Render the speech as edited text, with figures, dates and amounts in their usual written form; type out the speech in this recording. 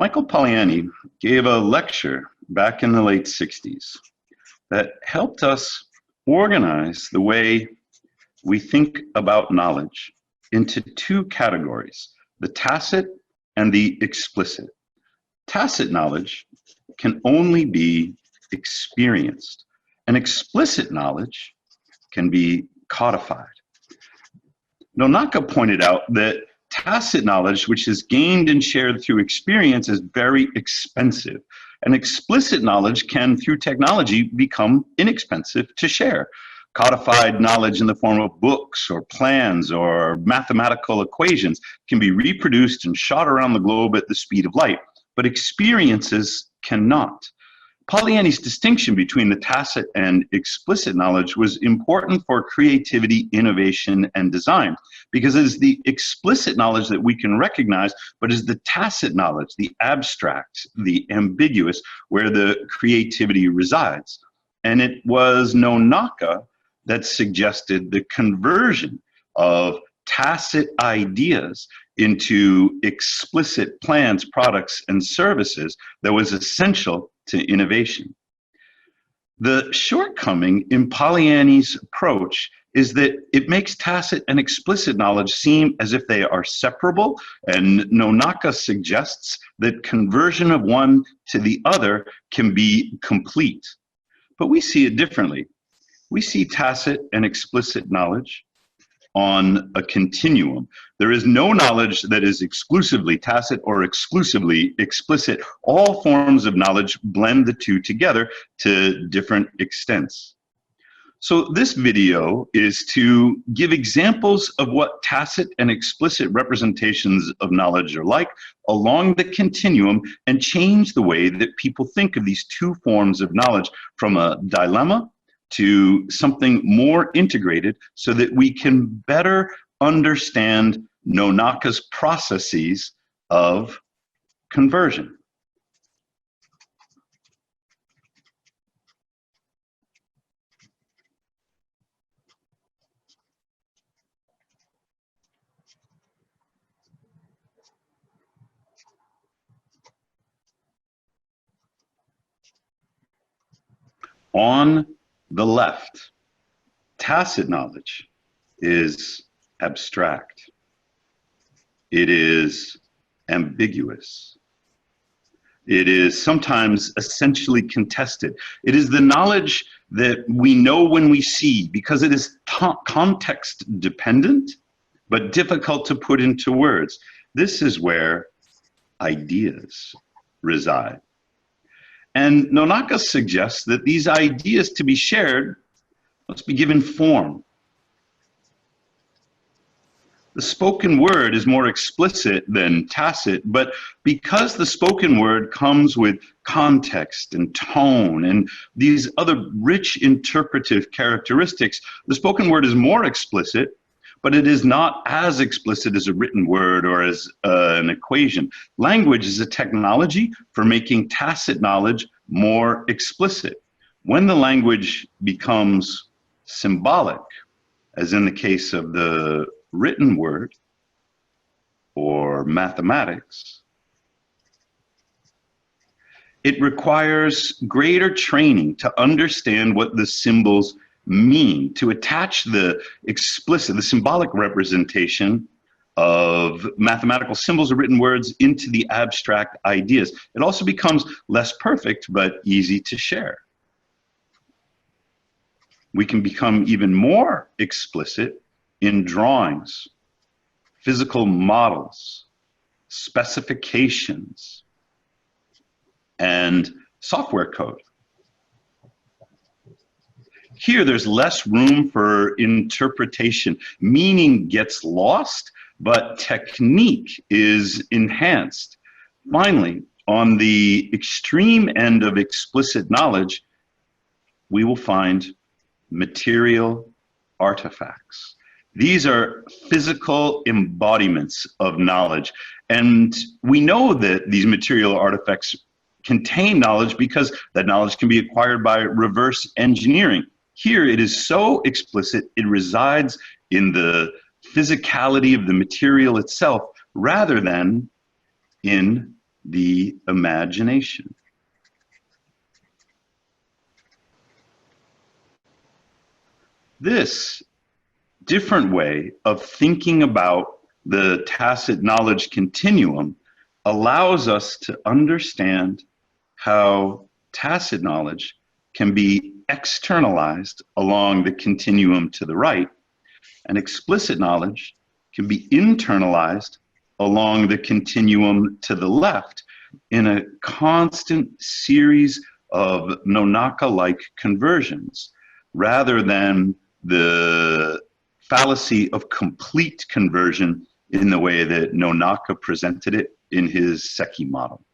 Michael Polanyi gave a lecture back in the late 60s that helped us organize the way we think about knowledge into two categories, the tacit and the explicit. Tacit knowledge can only be experienced, and explicit knowledge can be codified. Nonaka pointed out that tacit knowledge, which is gained and shared through experience, is very expensive. And explicit knowledge can, through technology, become inexpensive to share. Codified knowledge in the form of books or plans or mathematical equations can be reproduced and shot around the globe at the speed of light, but experiences cannot. Polanyi's distinction between the tacit and explicit knowledge was important for creativity, innovation, and design, because it is the explicit knowledge that we can recognize, but is the tacit knowledge, the abstract, the ambiguous, where the creativity resides. And it was Nonaka that suggested the conversion of tacit ideas into explicit plans, products, and services that was essential to innovation. The shortcoming in Polanyi's approach is that it makes tacit and explicit knowledge seem as if they are separable, and Nonaka suggests that conversion of one to the other can be complete. But we see it differently. We see tacit and explicit knowledge on a continuum. There is no knowledge that is exclusively tacit or exclusively explicit. All forms of knowledge blend the two together to different extents. So this video is to give examples of what tacit and explicit representations of knowledge are like along the continuum, and change the way that people think of these two forms of knowledge from a dilemma to something more integrated, so that we can better understand Nonaka's processes of conversion. On the left, tacit knowledge is abstract. It is ambiguous. It is sometimes essentially contested. It is the knowledge that we know when we see, because it is context dependent, but difficult to put into words. This is where ideas reside. And Nonaka suggests that these ideas, to be shared, must be given form. The spoken word is more explicit than tacit, but because the spoken word comes with context and tone and these other rich interpretive characteristics, the spoken word is more explicit, but it is not as explicit as a written word or as an equation. Language is a technology for making tacit knowledge more explicit. When the language becomes symbolic, as in the case of the written word or mathematics, it requires greater training to understand what the symbols mean, to attach the explicit, the symbolic representation of mathematical symbols or written words into the abstract ideas. It also becomes less perfect, but easy to share. We can become even more explicit in drawings, physical models, specifications, and software code. Here, there's less room for interpretation. Meaning gets lost, but technique is enhanced. Finally, on the extreme end of explicit knowledge, we will find material artifacts. These are physical embodiments of knowledge. And we know that these material artifacts contain knowledge because that knowledge can be acquired by reverse engineering. Here it is so explicit, it resides in the physicality of the material itself rather than in the imagination. This different way of thinking about the tacit knowledge continuum allows us to understand how tacit knowledge can be externalized along the continuum to the right, and explicit knowledge can be internalized along the continuum to the left in a constant series of Nonaka-like conversions, rather than the fallacy of complete conversion in the way that Nonaka presented it in his Seki model.